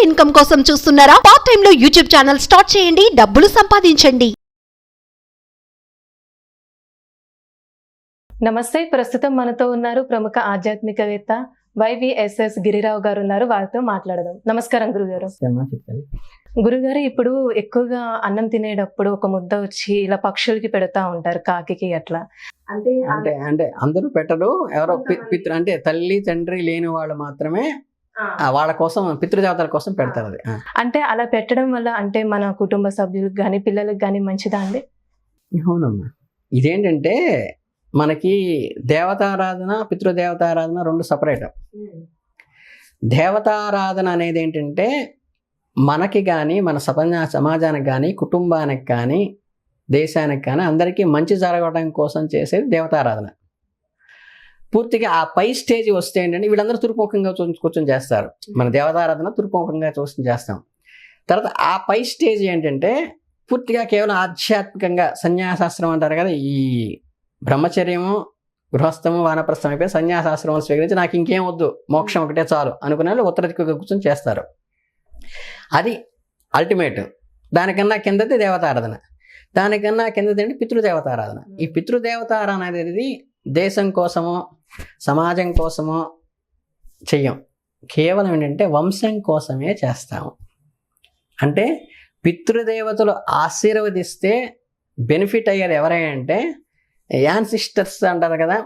Income కోసం చూస్తున్నారా? Part time లో యూట్యూబ్ ఛానల్ స్టార్ట్ చేయండి, డబ్బులు సంపాదించండి. నమస్తే. ప్రస్తుతం మనతో ఉన్నారు ప్రముఖ ఆధ్యాత్మికవేత్త వైవిఎస్ఎస్ గిరిరావు గారు ఉన్నారు. వారితో మాట్లాడదాం. నమస్కారం గురుగారు. గురుగారు, ఇప్పుడు ఎక్కువగా అన్నం తినేటప్పుడు ఒక ముద్ద వచ్చి ఇలా పక్షులకి పెడతా ఉంటారు, కాకికి అట్లా. అంటే అందరూ పెట్టరు. ఎవరో పితృ అంటే తల్లి తండ్రి లేని వాళ్ళు మాత్రమే వాళ్ళ కోసం పితృదేవతల కోసం పెడతారు. అది అంటే అలా పెట్టడం వల్ల అంటే మన కుటుంబ సభ్యులకు కానీ పిల్లలకు కానీ మంచిదా అండి? అవునమ్మా. ఇదేంటంటే మనకి దేవతారాధన పితృదేవతారాధన రెండు సపరేట్. దేవతారాధన అనేది ఏంటంటే మనకి కానీ మన సమాజానికి కానీ కుటుంబానికి కానీ దేశానికి కానీ అందరికీ మంచి జరగడం కోసం చేసేది దేవతారాధన. పూర్తిగా ఆ పై స్టేజ్ వస్తే ఏంటంటే వీళ్ళందరూ తూర్పుముఖంగా కూర్చొని చేస్తారు. మన దేవతారాధన తూర్పుముఖంగా చూసి చేస్తాం. తర్వాత ఆ పై స్టేజ్ ఏంటంటే పూర్తిగా కేవలం ఆధ్యాత్మికంగా సన్యాసాశ్రమం అంటారు కదా, ఈ బ్రహ్మచర్యము గృహస్థము వానప్రస్థం అయిపోయి సన్యాసాశ్రమం స్వీకరించి నాకు ఇంకేం వద్దు, మోక్షం ఒకటే చాలు అనుకునే వాళ్ళు ఉత్తర దిక్కుగా కూర్చొని చేస్తారు. అది అల్టిమేట్. దానికన్నా కిందది దేవతారాధన, దానికన్నా కిందది అంటే పితృదేవతారాధన. ఈ పితృదేవతారాధన అనేది దేశం కోసమో సమాజం కోసమో చెయ్యం, కేవలం ఏంటంటే వంశం కోసమే చేస్తాము. అంటే పితృదేవతలు ఆశీర్వదిస్తే బెనిఫిట్ అయ్యేది ఎవరైనా అంటే యాన్సిస్టర్స్ అంటారు కదా,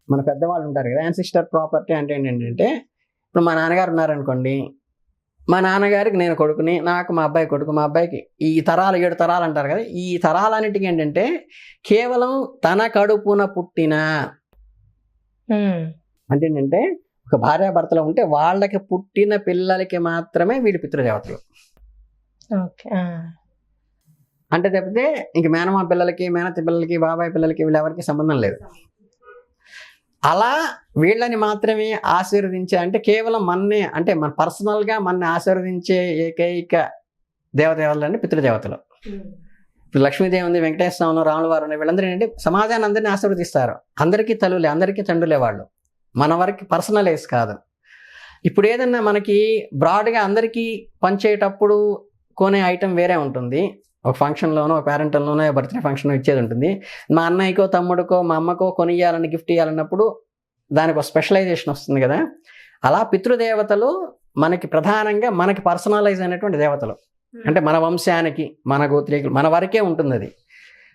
మన పెద్దవాళ్ళు ఉంటారు కదా. యాన్సిస్టర్ ప్రాపర్టీ అంటే ఏంటంటే ఇప్పుడు మా నాన్నగారు ఉన్నారనుకోండి, మా నాన్నగారికి నేను కొడుకుని, నాకు మా అబ్బాయి కొడుకు, మా అబ్బాయికి ఈ తరాలు 7 తరాలు అంటారు కదా. ఈ తరాలన్నిటికీ ఏంటంటే కేవలం తన కడుపున పుట్టిన అంటే ఏంటంటే ఒక భార్యాభర్తలు ఉంటే వాళ్ళకి పుట్టిన పిల్లలకి మాత్రమే వీడి పితృదేవతలు. అంటే తప్పితే ఇంక మేనమా పిల్లలకి, మేనత్తి పిల్లలకి, బాబాయ్ పిల్లలకి వీళ్ళెవరికి సంబంధం లేదు. అలా వీళ్ళని మాత్రమే ఆశీర్వదించే, అంటే కేవలం మన్నే అంటే మన పర్సనల్గా మన ఆశీర్వదించే ఏకైక దేవదేవతలని పితృదేవతలు. ఇప్పుడు లక్ష్మీదేవి ఉంది, వెంకటేశ్వర స్వామి, రాముల వారు ఉన్నాయి. వీళ్ళందరూ ఏంటంటే సమాజాన్ని అందరినీ ఆశీర్వదిస్తారు. అందరికీ తల్లులే, అందరికీ తండ్రులే వాళ్ళు, మన వరకు పర్సనలైజ్ కాదు. ఇప్పుడు ఏదన్నా మనకి బ్రాడ్గా అందరికీ పనిచేయటప్పుడు కొనే ఐటెం వేరే ఉంటుంది. ఒక ఫంక్షన్లోనో ఒక పేరెంటల్లోనో బర్త్డే ఫంక్షన్ ఇచ్చేది ఉంటుంది. మా అన్నయ్యకో తమ్ముడికో మా అమ్మకో కొనియాలని గిఫ్ట్ ఇవ్వాలన్నప్పుడు దానికి ఒక స్పెషలైజేషన్ వస్తుంది కదా. అలా పితృదేవతలు మనకి ప్రధానంగా మనకి పర్సనలైజ్ అయినటువంటి దేవతలు. అంటే మన వంశానికి, మన గోత్రీకులు, మన వరకే ఉంటుంది అది.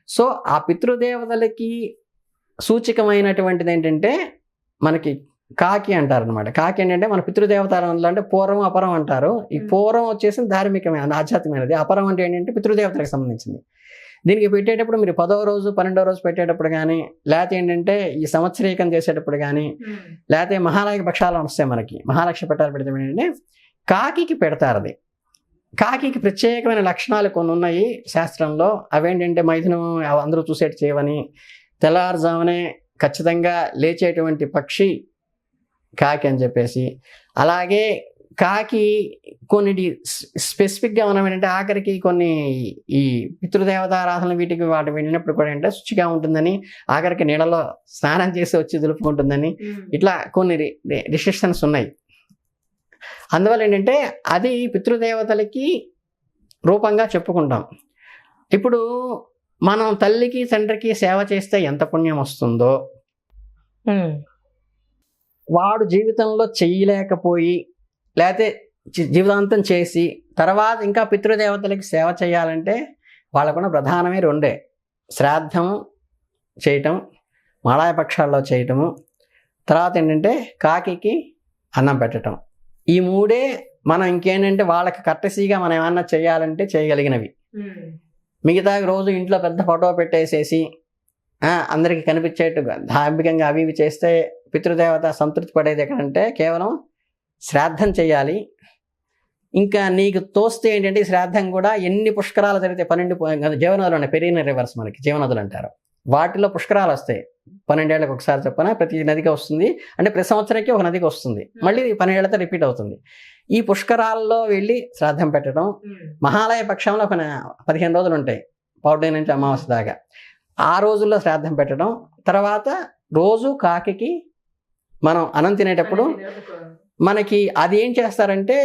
సో ఆ పితృదేవతలకి సూచికమైనటువంటిది ఏంటంటే మనకి కాకి అంటారు అనమాట. కాకి ఏంటంటే మన పితృదేవతారంలో అంటే పూర్వం అపరం అంటారు. ఈ పూర్వం వచ్చేసి ధార్మికమైన ఆధ్యాత్మికమైనది, అపరం అంటే ఏంటంటే పితృదేవతలకు సంబంధించింది. దీనికి పెట్టేటప్పుడు మీరు 10వ రోజు 12వ రోజు పెట్టేటప్పుడు కానీ, లేకపోతే ఏంటంటే ఈ సంవత్సరీకం చేసేటప్పుడు కానీ, లేకపోతే మహాలయ పక్షాలు వస్తాయి మనకి, మహాలక్ష్మి పెట్టాలు పెడితే ఏంటంటే కాకి పెడతారు. అది కాకి ప్రత్యేకమైన లక్షణాలు కొన్ని ఉన్నాయి శాస్త్రంలో. అవేంటంటే మైథునం అందరూ చూసేట్టు చేయవని, తెల్లారుజామునే ఖచ్చితంగా లేచేటువంటి పక్షి కాకి అని చెప్పేసి. అలాగే కాకి కొన్ని స్పెసిఫిక్గా మనం ఏంటంటే ఆఖరికి కొన్ని ఈ పితృదేవతారాధన వీటికి వాటి వెళ్ళినప్పుడు కూడా ఏంటంటే శుచిగా ఉంటుందని, ఆఖరికి నీళ్ళలో స్నానం చేసి వచ్చి దులుపుకుంటుందని, ఇట్లా కొన్ని రిస్ట్రిక్షన్స్ ఉన్నాయి. అందువల్ల ఏంటంటే అది పితృదేవతలకి రూపంగా చెప్పుకుంటాం. ఇప్పుడు మనం తల్లికి తండ్రికి సేవ చేస్తే ఎంత పుణ్యం వస్తుందో, వాడు జీవితంలో చెయ్యలేకపోయి లేకపోతే జీవితాంతం చేసి తర్వాత ఇంకా పితృదేవతలకి సేవ చేయాలంటే వాళ్ళకున్న ప్రధానమే 2: శ్రాద్ధం చేయటం, మాళాయ పక్షాల్లో చేయటము, తర్వాత ఏంటంటే కాకి అన్నం పెట్టడం. ఈ 3 మనం ఇంకేంటంటే వాళ్ళకి కట్టసీగా మనం ఏమన్నా చేయాలంటే చేయగలిగినవి. మిగతా రోజు ఇంట్లో పెద్ద ఫోటో పెట్టేసేసి అందరికీ కనిపించేట్టుగా ధార్మికంగా అవి ఇవి చేస్తే పితృదేవత సంతృప్తి పడేది ఎక్కడంటే కేవలం శ్రాద్ధం చేయాలి. ఇంకా నీకు తోస్తే ఏంటంటే ఈ శ్రాద్ధం కూడా ఎన్ని పుష్కరాలు జరిగితే 12 జీవనదులు ఉన్నాయి, పెరిగిన రివర్స్ మనకి జీవనదులు అంటారు. వాటిలో పుష్కరాలు వస్తాయి 12 ఏళ్ళకి ఒకసారి చెప్పిన ప్రతి నదికి వస్తుంది. అంటే ప్రతి సంవత్సరానికి ఒక నదికి వస్తుంది, మళ్ళీ 12 ఏళ్ళతో రిపీట్ అవుతుంది. ఈ పుష్కరాల్లో వెళ్ళి శ్రాద్ధం పెట్టడం. మహాలయ పక్షంలో 15 రోజులు ఉంటాయి, పౌర్ణమి నుంచి అమావాస్య దాకా. ఆ రోజుల్లో శ్రాద్ధం పెట్టడం. తర్వాత రోజు కాకి మనం అన్నం తినేటప్పుడు మనకి అది ఏం చేస్తారంటే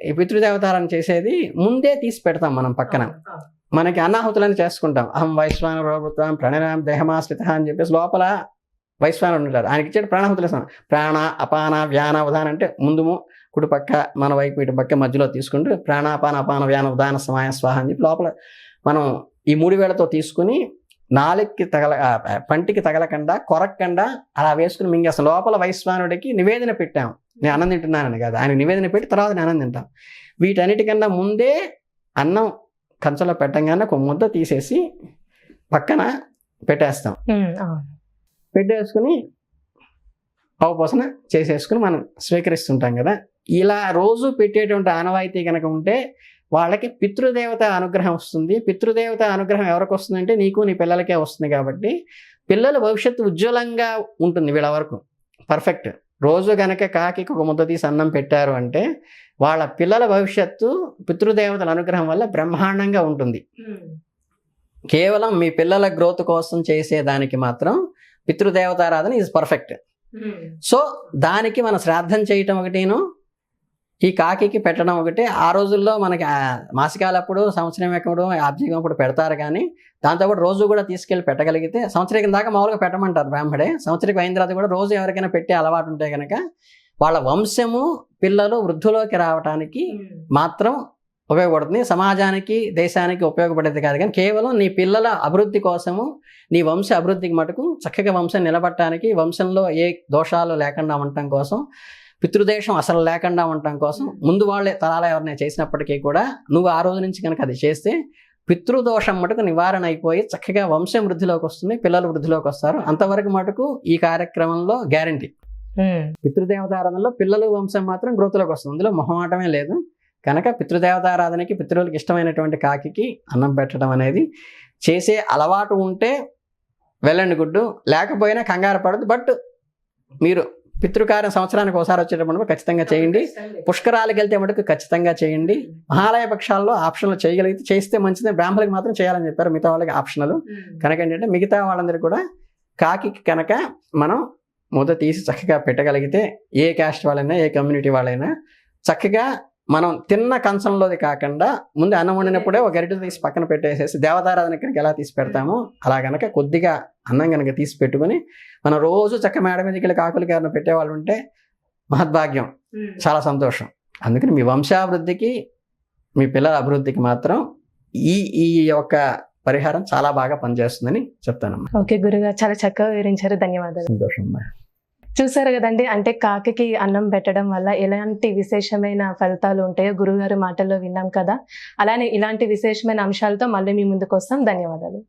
ఈ పితృదేవతారాన్ని చేసేది ముందే తీసి పెడతాం మనం పక్కన. మనకి అన్నాహుతులని చేసుకుంటాం. అహం వైశ్వాన ప్రభుత్వం ప్రణరాం దేహమాశ్రిత అని చెప్పేసి లోపల వైశ్వానుడు ఉంటారు. ఆయనకి ఇచ్చేది ప్రాణాహుతులు ఇస్తాం. ప్రాణ అపాన వ్యాన ఉదాన అంటే ముందు కుడిపక్క మన వైపు ఇటు పక్క మధ్యలో తీసుకుంటూ ప్రాణాపాన అపాన వ్యాన ఉదాన సమాయ స్వాహ అని చెప్పి లోపల మనం ఈ 3 వేళ్లతో తీసుకుని నాలుగుకి పంటికి తగలకుండా కొరక్కుండా అలా వేసుకుని మింగేస్తాం. లోపల వైశ్వానుడికి నివేదన పెట్టాం. నేను అన్నం తింటున్నానని కాదు, ఆయన నివేదన పెట్టి తర్వాత నేను అన్నం తింటాం. వీటన్నిటికన్నా ముందే అన్నం కంచంలో పెట్టంగానే ఒక ముద్ద తీసేసి పక్కన పెట్టేస్తాం. పెట్టేసుకుని అవపోసన చేసేసుకుని మనం స్వీకరిస్తుంటాం కదా. ఇలా రోజు పెట్టేటువంటి ఆనవాయితీ కనుక ఉంటే వాళ్ళకి పితృదేవత అనుగ్రహం వస్తుంది. పితృదేవత అనుగ్రహం ఎవరికి వస్తుందంటే నీకు నీ పిల్లలకే వస్తుంది. కాబట్టి పిల్లల భవిష్యత్తు ఉజ్వలంగా ఉంటుంది వీళ్ళ వరకు. పర్ఫెక్ట్. రోజు గనక కాకి ఒక ముద్ద తీసి అన్నం పెట్టారు అంటే వాళ్ళ పిల్లల భవిష్యత్తు పితృదేవతల అనుగ్రహం వల్ల బ్రహ్మాండంగా ఉంటుంది. కేవలం మీ పిల్లల గ్రోత్ కోసం చేసేదానికి మాత్రం పితృదేవతారాధన ఈజ్ పర్ఫెక్ట్. సో దానికి మన శ్రాద్ధం చేయటం ఒకటిను, ఈ కాకి పెట్టడం ఒకటి. ఆ రోజుల్లో మనకి మాసికాలప్పుడు సంవత్సరం ఎక్కడు ఆబ్జీవం అప్పుడు పెడతారు. కానీ దాంతోపాటు రోజు కూడా తీసుకెళ్ళి పెట్టగలిగితే సంవత్సరం దాకా మామూలుగా పెట్టమంటారు బ్రాహ్మడే. సంవత్సరం అయిన తర్వాత కూడా రోజు ఎవరికైనా పెట్టే అలవాటు ఉంటే కనుక వాళ్ళ వంశము పిల్లలు వృద్ధిలోకి రావడానికి మాత్రం ఉపయోగపడుతుంది. సమాజానికి దేశానికి ఉపయోగపడేది కాదు. కానీ కేవలం నీ పిల్లల అభివృద్ధి కోసము, నీ వంశ అభివృద్ధికి మటుకు చక్కగా వంశం నిలబట్టడానికి, వంశంలో ఏ దోషాలు లేకుండా ఉండటం కోసం, పితృదేశం అసలు లేకుండా ఉండటం కోసం ముందు వాళ్ళే తరాల ఎవరినైనా చేసినప్పటికీ కూడా నువ్వు ఆ రోజు నుంచి కనుక అది చేస్తే పితృదోషం మటుకు నివారణ అయిపోయి చక్కగా వంశం వృద్ధిలోకి వస్తుంది, పిల్లలు వృద్ధిలోకి వస్తారు. అంతవరకు మటుకు ఈ కార్యక్రమంలో గ్యారంటీ. పితృదేవతారాధనలో పిల్లలు వంశం మాత్రం గ్రోత్లోకి వస్తుంది. అందులో మొహమాటమే లేదు. కనుక పితృదేవతారాధనకి పితృలకు ఇష్టమైనటువంటి కాకి అన్నం పెట్టడం అనేది చేసే అలవాటు ఉంటే వెళ్ళండి గుడ్డు, లేకపోయినా కంగారు పడదు. బట్ మీరు పితృకార్యం సంవత్సరానికి ఒకసారి వచ్చేటప్పుడు ఖచ్చితంగా చేయండి. పుష్కరాలకు వెళ్తే మటుకు ఖచ్చితంగా చేయండి. మహాలయ పక్షాల్లో ఆప్షన్లు చేయగలిగితే చేస్తే మంచిది. బ్రాహ్మణులకు మాత్రం చేయాలని చెప్పారు, మిగతా వాళ్ళకి ఆప్షనల్. కనుక ఏంటంటే మిగతా వాళ్ళందరూ కూడా కాకి కనుక మనం ముద్ద తీసి చక్కగా పెట్టగలిగితే ఏ క్యాస్ట్ వాళ్ళైనా ఏ కమ్యూనిటీ వాళ్ళైనా చక్కగా మనం తిన్న కంచంలోది కాకుండా ముందు అన్నం వండినప్పుడే ఒక గరిటె తీసి పక్కన పెట్టేసేసి దేవతారాధన కనుక ఎలా తీసి పెడతామో అలా కనుక కొద్దిగా అన్నం కనుక తీసి పెట్టుకుని మనం రోజు చక్క మేడ మీదకి వెళ్ళి కాకులకి ఎవరైనా పెట్టేవాళ్ళు ఉంటే మహద్భాగ్యం, చాలా సంతోషం. అందుకని మీ వంశాభివృద్ధికి మీ పిల్లల అభివృద్ధికి మాత్రం ఈ యొక్క పరిహారం చాలా బాగా పనిచేస్తుందని చెప్తానమ్మా. ఓకే గురుగారు, చాలా చక్కగా వివరించారు. ధన్యవాదాలు. సంతోషం అమ్మా. చూసారు కదండి, అంటే కాకి అన్నం పెట్టడం వల్ల ఎలాంటి విశేషమైన ఫలితాలు ఉంటాయో గురుగారు మాటల్లో విన్నాం కదా. అలానే ఇలాంటి విశేషమైన అంశాలతో మళ్ళీ మీ ముందుకు వస్తాం. ధన్యవాదాలు.